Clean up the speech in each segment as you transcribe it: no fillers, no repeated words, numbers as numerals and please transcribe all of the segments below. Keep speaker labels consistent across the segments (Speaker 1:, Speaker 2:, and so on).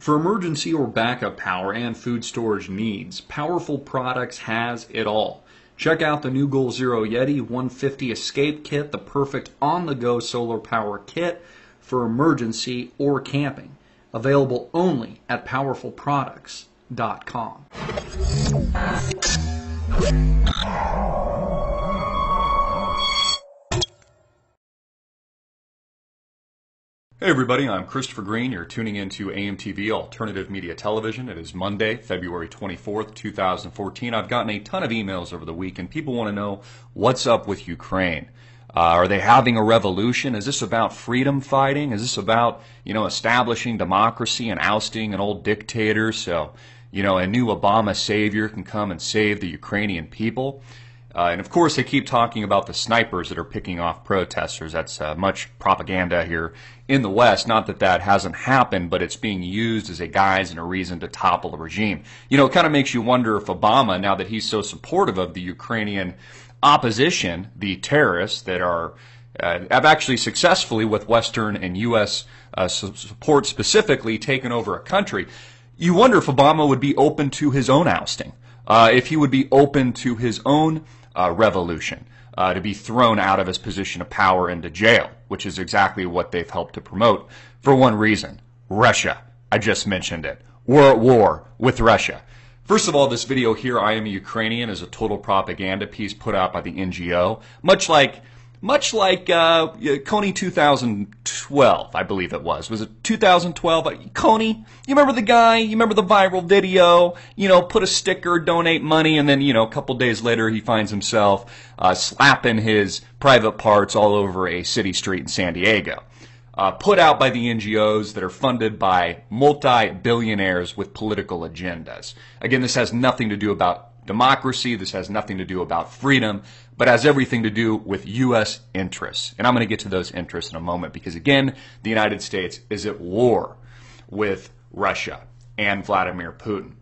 Speaker 1: For emergency or backup power and food storage needs, Powerful Products has it all. Check out the new Goal Zero Yeti 150 Escape Kit, the perfect on-the-go solar power kit for emergency or camping. Available only at powerfulproducts.com. Hey everybody, I'm Christopher Green. You're tuning into AMTV Alternative Media Television. It is Monday, February 24th, 2014. I've gotten a ton of emails over the week, and people want to know what's up with Ukraine. Are they having a revolution? Is this about freedom fighting? Is this about, establishing democracy and ousting an old dictator so, a new Obama savior can come and save the Ukrainian people? And of course, they keep talking about the snipers that are picking off protesters. That's much propaganda here in the West. Not that that hasn't happened, but it's being used as a guise and a reason to topple the regime. It kind of makes you wonder if Obama, now that he's so supportive of the Ukrainian opposition, the terrorists that are have actually successfully, with Western and U.S. Support specifically, taken over a country. You wonder if Obama would be open to his own ousting, if he would be open to his own revolution, to be thrown out of his position of power into jail, which is exactly what they've helped to promote for one reason: Russia. I just mentioned it. We're at war with Russia. First of all, this video here, I Am a Ukrainian, is a total propaganda piece put out by the NGO, much like Kony 2012, I believe it was. Was it 2012? Kony, you remember the guy? You remember the viral video? Put a sticker, donate money, and then, a couple days later he finds himself slapping his private parts all over a city street in San Diego. Put out by the NGOs that are funded by multi-billionaires with political agendas. Again, this has nothing to do about democracy. This has nothing to do about freedom, but has everything to do with U.S. interests. And I'm going to get to those interests in a moment because, again, the United States is at war with Russia and Vladimir Putin.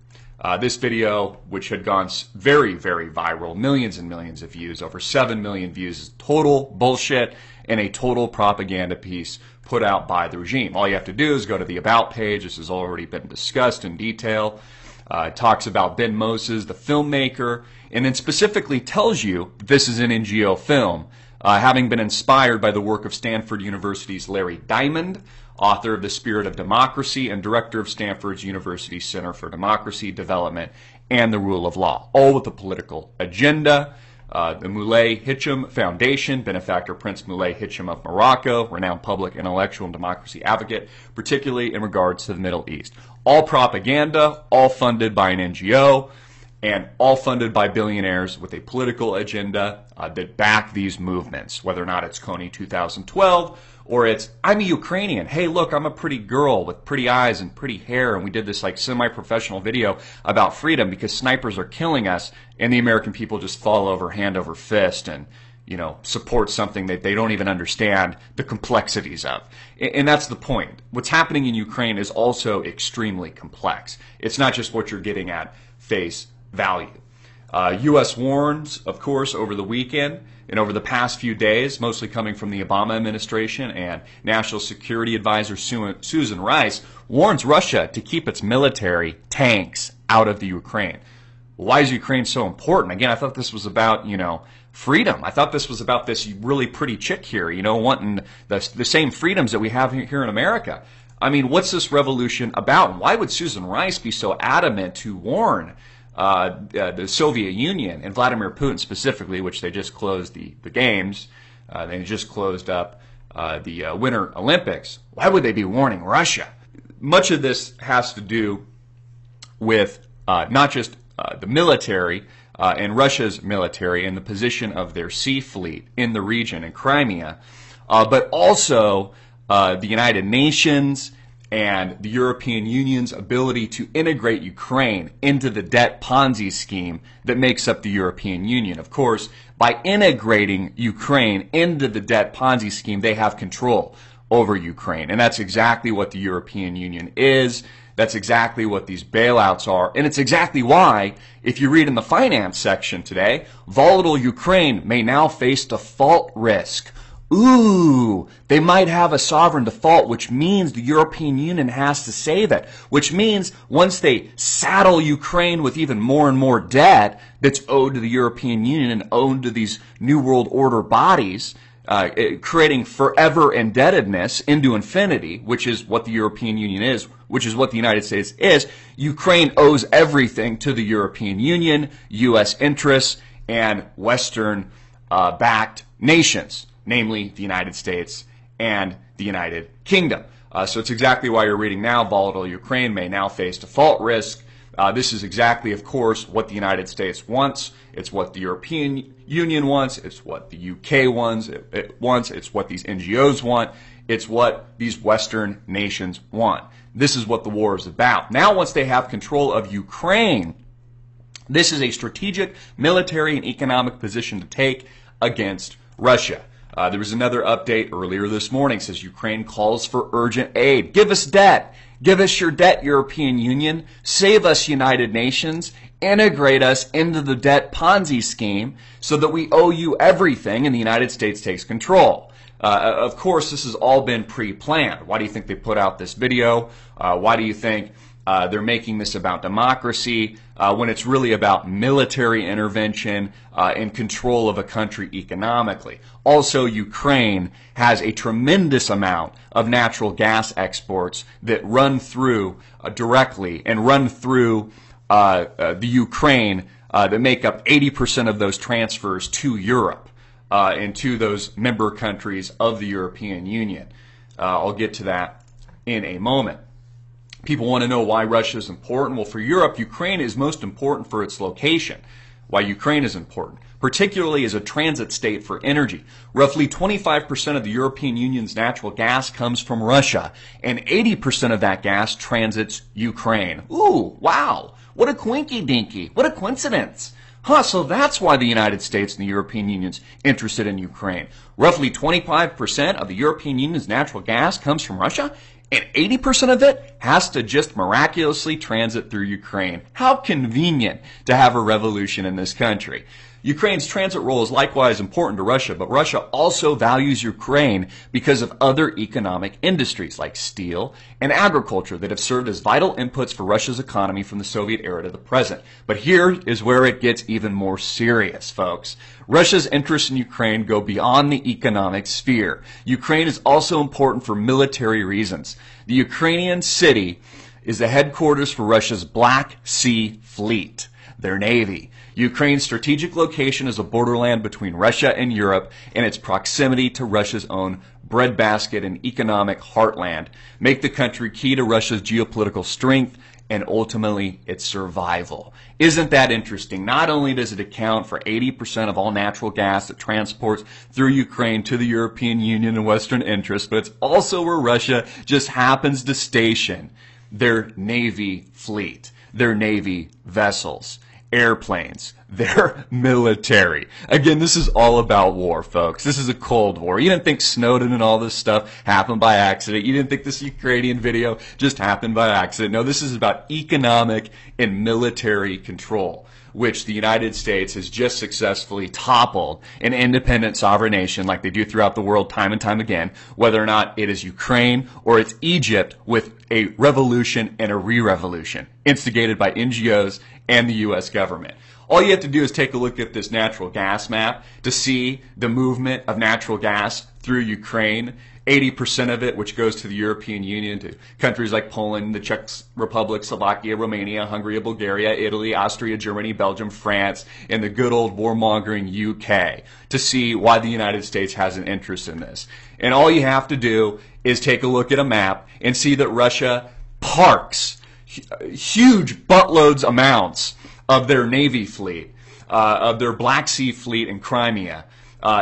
Speaker 1: This video, which had gone very, very viral, millions and millions of views, over 7 million views, is total bullshit and a total propaganda piece put out by the regime. All you have to do is go to the About page. This has already been discussed in detail. It talks about Ben Moses, the filmmaker, and then specifically tells you this is an NGO film, having been inspired by the work of Stanford University's Larry Diamond, author of The Spirit of Democracy and director of Stanford University Center for Democracy Development and the Rule of Law, all with a political agenda. The Moulay Hicham Foundation, benefactor Prince Moulay Hicham of Morocco, renowned public intellectual and democracy advocate, particularly in regards to the Middle East. All propaganda, all funded by an NGO, and all funded by billionaires with a political agenda that back these movements, whether or not it's Kony 2012 or it's I'm a Ukrainian. Hey, look, I'm a pretty girl with pretty eyes and pretty hair, and we did this semi-professional video about freedom because snipers are killing us, and the American people just fall over hand over fist and support something that they don't even understand the complexities of. And that's the point. What's happening in Ukraine is also extremely complex. It's not just what you're getting at face value. U.S. warns, of course, over the weekend and over the past few days, mostly coming from the Obama administration, and National Security Advisor Susan Rice warns Russia to keep its military tanks out of the Ukraine. Why is Ukraine so important? Again, I thought this was about, freedom. I thought this was about this really pretty chick here, wanting the same freedoms that we have here in America. I mean, what's this revolution about? Why would Susan Rice be so adamant to warn the Soviet Union and Vladimir Putin specifically, which they just closed the games, they just closed up the Winter Olympics? Why would they be warning Russia? Much of this has to do with not just the military and Russia's military and the position of their sea fleet in the region in Crimea, but also the United Nations and the European Union's ability to integrate Ukraine into the debt Ponzi scheme that makes up the European Union. Of course, by integrating Ukraine into the debt Ponzi scheme, they have control over Ukraine. And that's exactly what the European Union is. That's exactly what these bailouts are. And it's exactly why, if you read in the finance section today, volatile Ukraine may now face default risk Ooh, they might have a sovereign default, which means the European Union has to save it, which means once they saddle Ukraine with even more and more debt that's owed to the European Union and owed to these New World Order bodies, creating forever indebtedness into infinity, which is what the European Union is, which is what the United States is, Ukraine owes everything to the European Union, U.S. interests, and Western-backed nations, namely the United States and the United Kingdom. So it's exactly why you're reading now, volatile Ukraine may now face default risk. This is exactly, of course, what the United States wants. It's what the European Union wants. It's what the UK wants. It's what these NGOs want. It's what these Western nations want. This is what the war is about. Now, once they have control of Ukraine, this is a strategic military and economic position to take against Russia. There was another update earlier this morning. It says Ukraine calls for urgent aid. Give us debt. Give us your debt, European Union. Save us, United Nations. Integrate us into the debt Ponzi scheme so that we owe you everything and the United States takes control. Of course, this has all been pre-planned. Why do you think they put out this video? Why do you think they're making this about democracy when it's really about military intervention and control of a country economically? Also, Ukraine has a tremendous amount of natural gas exports that run through directly and run through the Ukraine that make up 80% of those transfers to Europe and to those member countries of the European Union. I'll get to that in a moment. People want to know why Russia is important. Well, for Europe, Ukraine is most important for its location. Why Ukraine is important, particularly as a transit state for energy. Roughly 25% of the European Union's natural gas comes from Russia, and 80% of that gas transits Ukraine. Ooh, wow. What a quinky-dinky. What a coincidence. So that's why the United States and the European Union's interested in Ukraine. Roughly 25% of the European Union's natural gas comes from Russia, and 80% of it has to just miraculously transit through Ukraine. How convenient to have a revolution in this country. Ukraine's transit role is likewise important to Russia, but Russia also values Ukraine because of other economic industries like steel and agriculture that have served as vital inputs for Russia's economy from the Soviet era to the present. But here is where it gets even more serious, folks. Russia's interests in Ukraine go beyond the economic sphere. Ukraine is also important for military reasons. The Ukrainian city is the headquarters for Russia's Black Sea Fleet, their navy. Ukraine's strategic location is a borderland between Russia and Europe, and its proximity to Russia's own breadbasket and economic heartland make the country key to Russia's geopolitical strength and ultimately its survival. Isn't that interesting? Not only does it account for 80% of all natural gas that transports through Ukraine to the European Union and Western interests, but it's also where Russia just happens to station their Navy fleet, their Navy vessels, airplanes, their military. Again, this is all about war, folks. This is a Cold War. You didn't think Snowden and all this stuff happened by accident. You didn't think this Ukrainian video just happened by accident. No, this is about economic and military control, which the United States has just successfully toppled an independent sovereign nation like they do throughout the world time and time again, whether or not it is Ukraine or it's Egypt with a revolution and a re-revolution instigated by NGOs and the U.S. government. All you have to do is take a look at this natural gas map to see the movement of natural gas through Ukraine. 80% of it, which goes to the European Union, to countries like Poland, the Czech Republic, Slovakia, Romania, Hungary, Bulgaria, Italy, Austria, Germany, Belgium, France, and the good old warmongering UK, to see why the United States has an interest in this. And all you have to do is take a look at a map and see that Russia parks huge buttloads amounts of their Navy fleet, of their Black Sea Fleet in Crimea,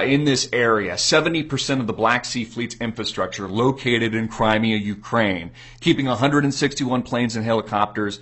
Speaker 1: in this area. 70% of the Black Sea Fleet's infrastructure located in Crimea, Ukraine, keeping 161 planes and helicopters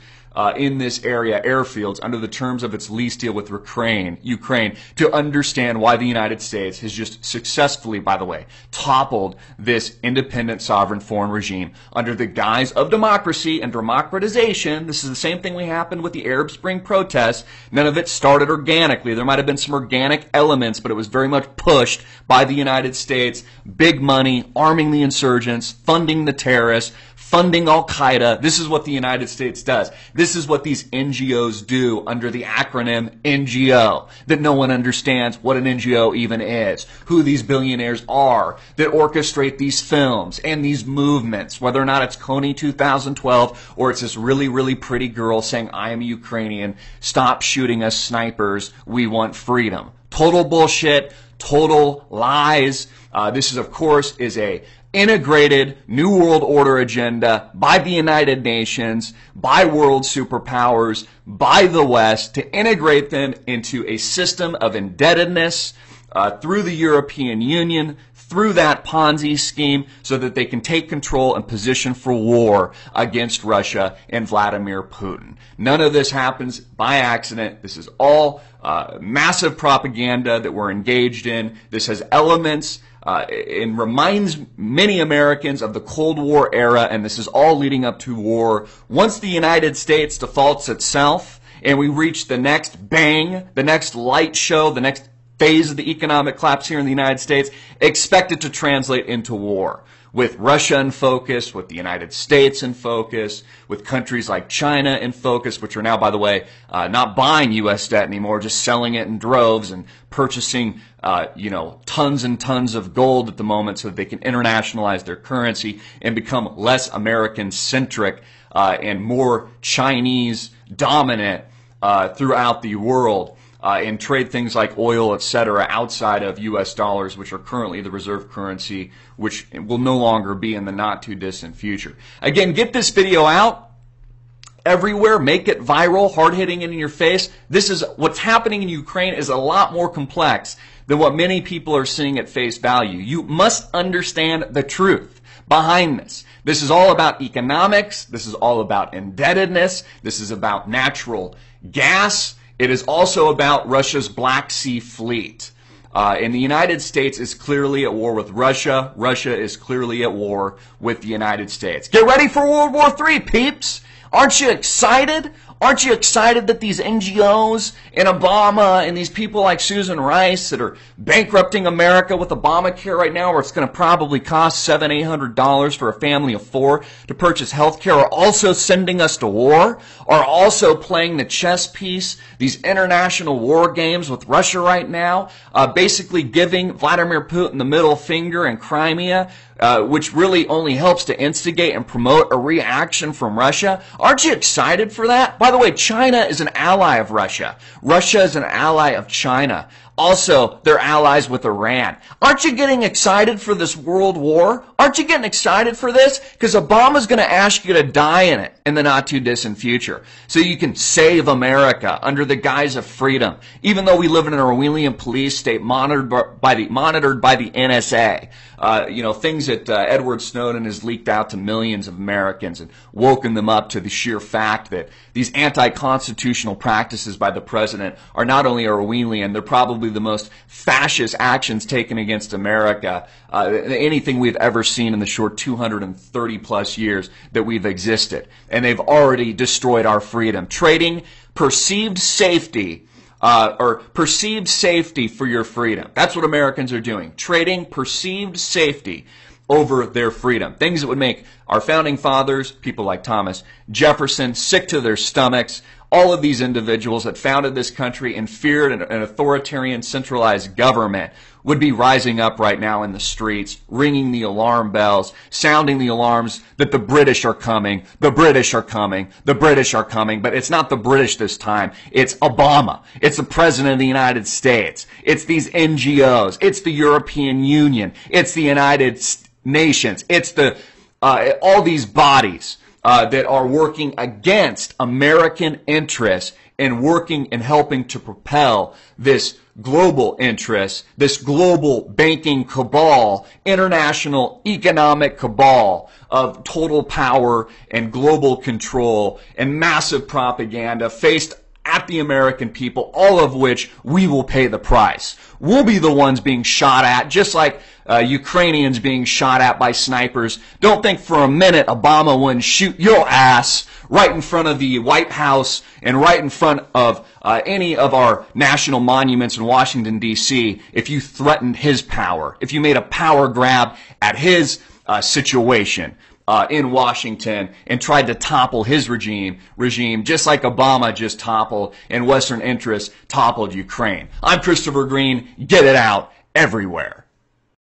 Speaker 1: in this area, airfields, under the terms of its lease deal with Ukraine, to understand why the United States has just successfully, by the way, toppled this independent sovereign foreign regime under the guise of democracy and democratization. This is the same thing we happened with the Arab Spring protests. None of it started organically. There might have been some organic elements, but it was very much much pushed by the United States, big money, arming the insurgents, funding the terrorists, funding Al-Qaeda. This is what the United States does. This is what these NGOs do under the acronym NGO, that no one understands what an NGO even is, who these billionaires are that orchestrate these films and these movements, whether or not it's Kony 2012 or it's this really, really pretty girl saying, I am Ukrainian, stop shooting us snipers, we want freedom. Total bullshit, total lies. This is, of course, is a integrated New World Order agenda by the United Nations, by world superpowers, by the West, to integrate them into a system of indebtedness through the European Union, through that Ponzi scheme, so that they can take control and position for war against Russia and Vladimir Putin. None of this happens by accident. This is all massive propaganda that we're engaged in. This has elements and reminds many Americans of the Cold War era, and this is all leading up to war. Once the United States defaults itself and we reach the next bang, the next light show, the next phase of the economic collapse here in the United States, expect it to translate into war. With Russia in focus, with the United States in focus, with countries like China in focus, which are now, by the way, not buying U.S. debt anymore, just selling it in droves and purchasing, tons and tons of gold at the moment so that they can internationalize their currency and become less American-centric and more Chinese-dominant throughout the world. And trade things like oil, etc., outside of U.S. dollars, which are currently the reserve currency, which will no longer be in the not-too-distant future. Again, get this video out everywhere. Make it viral, hard-hitting it in your face. This is what's happening in Ukraine is a lot more complex than what many people are seeing at face value. You must understand the truth behind this. This is all about economics. This is all about indebtedness. This is about natural gas. It is also about Russia's Black Sea Fleet. And the United States is clearly at war with Russia. Russia is clearly at war with the United States. Get ready for World War III, peeps! Aren't you excited? Aren't you excited that these NGOs and Obama and these people like Susan Rice that are bankrupting America with Obamacare right now, where it's going to probably cost $700-800 for a family of four to purchase health care, are also sending us to war, are also playing the chess piece, these international war games with Russia right now, basically giving Vladimir Putin the middle finger in Crimea, which really only helps to instigate and promote a reaction from Russia. Aren't you excited for that? By the way, China is an ally of Russia. Russia is an ally of China. Also, they're allies with Iran. Aren't you getting excited for this world war? Aren't you getting excited for this? Because Obama's going to ask you to die in it in the not-too-distant future. So you can save America under the guise of freedom, even though we live in an Orwellian police state monitored by the NSA. Things that Edward Snowden has leaked out to millions of Americans and woken them up to the sheer fact that these anti-constitutional practices by the president are not only Orwellian, they're probably the most fascist actions taken against America, anything we've ever seen in the short 230 plus years that we've existed. And they've already destroyed our freedom. Trading perceived safety or perceived safety for your freedom. That's what Americans are doing. Trading perceived safety over their freedom. Things that would make our founding fathers, people like Thomas Jefferson, sick to their stomachs. All of these individuals that founded this country and feared an authoritarian centralized government would be rising up right now in the streets, ringing the alarm bells, sounding the alarms that the British are coming, the British are coming, the British are coming. But it's not the British this time. It's Obama. It's the President of the United States. It's these NGOs. It's the European Union. It's the United Nations. It's the all these bodies that are working against American interests and working and helping to propel this global interest, this global banking cabal, international economic cabal of total power and global control and massive propaganda faced at the American people, all of which we will pay the price. We'll be the ones being shot at, just like Ukrainians being shot at by snipers. Don't think for a minute Obama wouldn't shoot your ass right in front of the White House and right in front of any of our national monuments in Washington, D.C. if you threatened his power, if you made a power grab at his situation in Washington and tried to topple his regime, just like Obama just toppled and Western interests toppled Ukraine. I'm Christopher Green. Get it out everywhere.